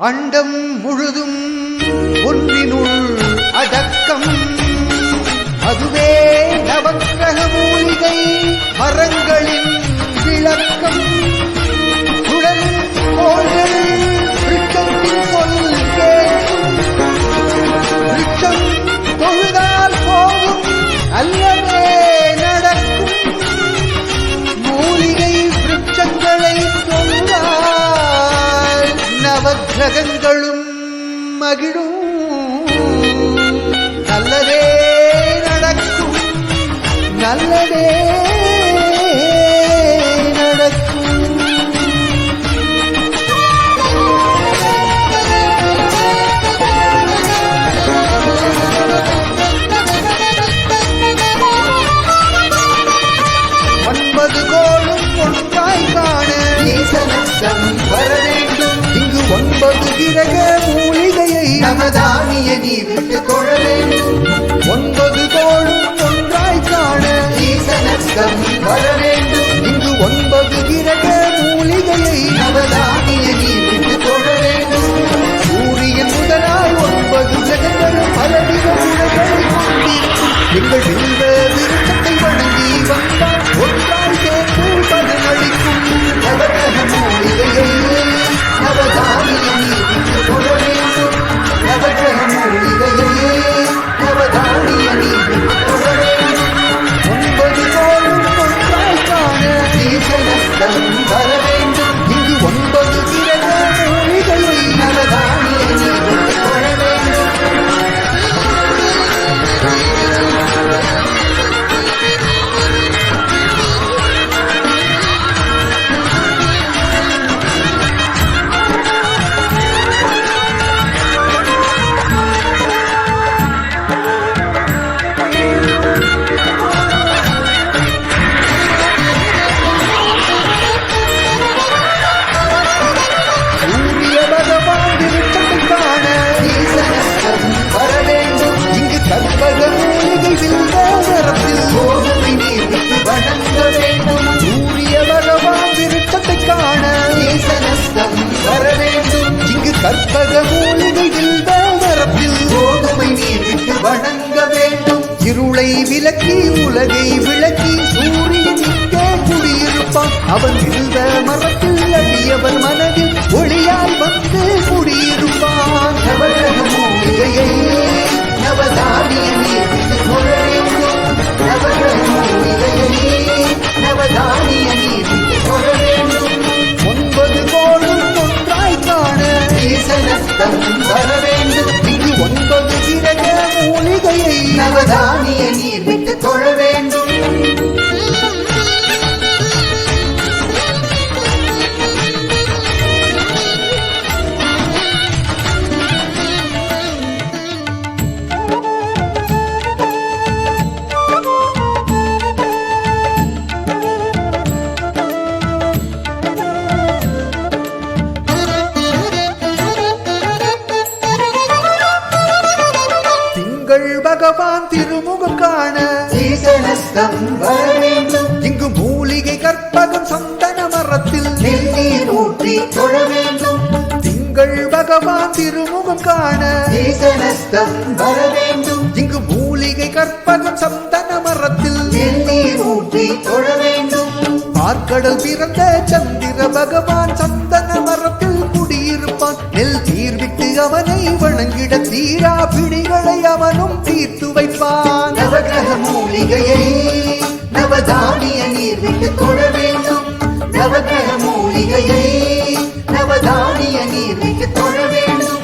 அண்டம் முழுதும் ஒன்றினுள் அடக்கம், அதுவே நவக்கிரக மூலிகை மரங்களின் விளக்கம். சுழல் கோள்கள் விருட்சத்தின் சொல் கேட்கும், விருட்சம் தொழுதால் போகும் அல்லவே நடக்கும். மூலிகை விருட்சங்களை தொழுதால் நவக்கிரகங்களும் மகிழும், நல்லதே நடக்கும், நல்லதே நடக்கும். ஒன்பது கோளும் ஒன்றாய் காண ஈசனஸ்தம் வர வேண்டும். இங்கு 9 கிரக மூலிகையை நவதானிய நீ விட்டு தொழ வேண்டும். 9 கோளும் ஒன்றாய் காண ஈசனஸ்தம் வர வேண்டும். இங்கு 9 கிரக மூலிகையை நவதானிய நீ விட்டு தொழ வேண்டும். சூரியன் முதலாய் 9 ஜெகங்களும் பலவித உணர்களை கொண்டிருக்கும். எங்கள் வில்வ விருட்சத்தை வணங்கி வந்தால் ஒன்றாய் சேர்த்து பலனளிக்கும். நவக்கிரக மூலிகையை நவதானிய நீ விட்டு தொழ வேண்டும். நவக்கிரக மூலிகையை நவதானிய நீ விட்டு தொழ வேண்டும். 9 கோளும் ஒன்றாய் காண ஈசனஸ்தம் வர வேண்டும். இங்கு 9 கிரக மூலிகையை நவதானிய நீ விட்டு தொழ வேண்டும். சூரிய பகவான் விருட்சத்தை காண ஈசனஸ்தம் வர வேண்டும். இங்கு கற்பக மூலிகை வில்வ மரத்தில் கோதுமை நீர் விட்டு வணங்க வேண்டும். சூரிய பகவான் விருட்சத்தை காண ஈசனஸ்தம் வர வேண்டும். இங்கு கற்பக மூலிகை வில்வ மரத்தில் கோதுமை நீர் விட்டு வணங்க வேண்டும். இருளை விலக்கி உலகை விளக்கி சூரியன் இங்கே குடியிருப்பான். அவன் வில்வ மரத்தில் அடியவன் மனதில் ஒளியாய் வந்து குடியிருப்பான். நவக்கிரக மூலிகையை நவதானிய நீர் விட்டு தொழ வேண்டும். நவக்கிரக மூலிகையை நவதானிய நீர் விட்டு தொழ வேண்டும். 9 கோளும் ஒன்றாய் காண ஈசனஸ்தம் வர வேண்டும். இங்கு 9 கிரக மூலிகையை நவதானிய நீர் விட்டு தொழ வேண்டும். திங்கள் பகவான் திருமுகம் காண ஈசனஸ்தம் வர வேண்டும். இங்கு மூலிகை கற்பகம் சந்தன மரத்தில் நெல்லீர் ஊற்றி தொழ வேண்டும். திங்கள் பகவான் திருமுகம் காண ஈசனஸ்தம் வர வேண்டும். இங்கு மூலிகை கற்பகம் சந்தன மரத்தில் நெல்லீர் ஊற்றி தொழ வேண்டும். பார்க்கடல் பிறந்த சந்திர பகவான் சந்தன மரத்தில் குடியிருப்பான். நெல் நீர் விட்டு அவனை வணங்கிட தீரா பிணிகளை அவனும் தீர்த்து வைப்பான். நவக்கிரக மூலிகையை நவதானிய நீர் விட்டு தொழ வேண்டும். நவக்கிரக மூலிகையை நவதானிய நீர் விட்டு தொழ வேண்டும்.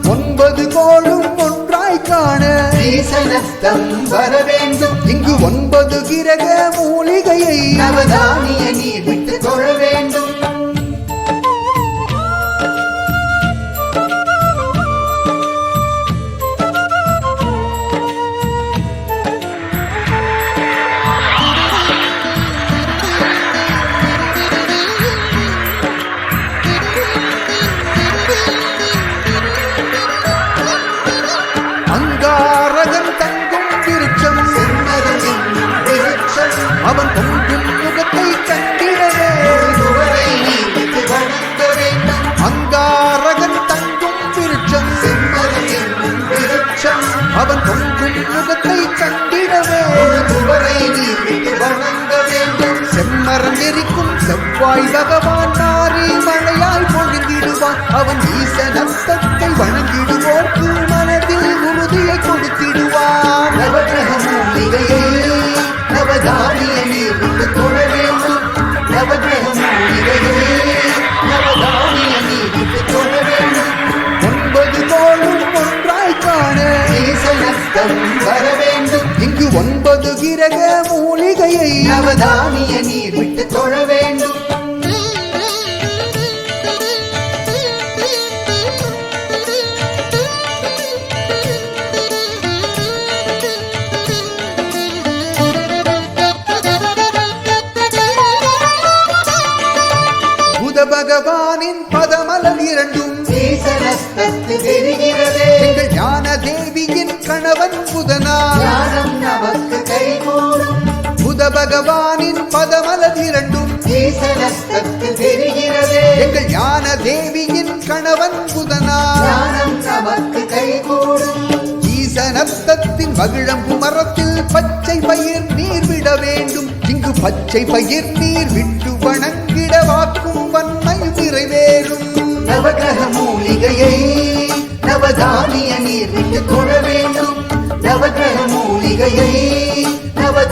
9 கோளும் ஒன்றாய் காண ஈசனஸ்தம் வர வேண்டும். இங்கு 9 கிரக மூலிகையை நவதானிய நீர் விட்டு தொழ வேண்டும். அங்காரகன் தங்கும் விருட்சம் அவன் பொங்கும் முகத்தை கண்டிடவே அங்காரகன் தங்கும் முகத்தை கண்டிடவே துவரை நீர் விட்டு வணங்க வேண்டும். செம்மரம் எரிக்கும் செவ்வாய் பகவான் நாரி மழையாய் பொழிந்திடுவான். அவன் ஈசனத்தத்தை வணங்கிடுவோர்க்கு மனதில் உறுதியை கொடுத்திடுவான். நவகிரக மூலிகையை நவதானிய நீர் விட்டு தொழ வேண்டும். நவகிரக மூலிகையை நவதானிய நீர் விட்டு தொழ வேண்டும். 9 கோளும் ஒன்றாய் காண ஈசனஸ்தம் வர வேண்டும். இங்கு 9 கிரக மூலிகையை நவதானிய நீர் விட்டு தொழ வேண்டும். புத பகவானின் பதமலர் இரண்டும் ஈசனஸ்தத்து தெரிகிறதே. எங்கள் ஞான தேவியின் கணவன் புதனா. ஞானம் நமக்கு கைகூடும். புத பகவானின் பதமலர் இரண்டும் ஈசனஸ்தத்து தெரிகிறதே. எங்கள் ஞான தேவியின் கணவன் புதனா. ஞானம் நமக்கு கைகூடும். ஈசனத்தத்தின் மகிழம்பு மரத்தில் பச்சை பயிர் நீர் விட வேண்டும். இங்கு பச்சை பயிர் நீர் விட்டு வணங்கிட வாக்கும் வன்மை நிறைவேறும். நவகிரக மூலிகையை நவதானிய நீர் விட்டு தொழ வேண்டும். நவகிரக மூலிகையை நவதானிய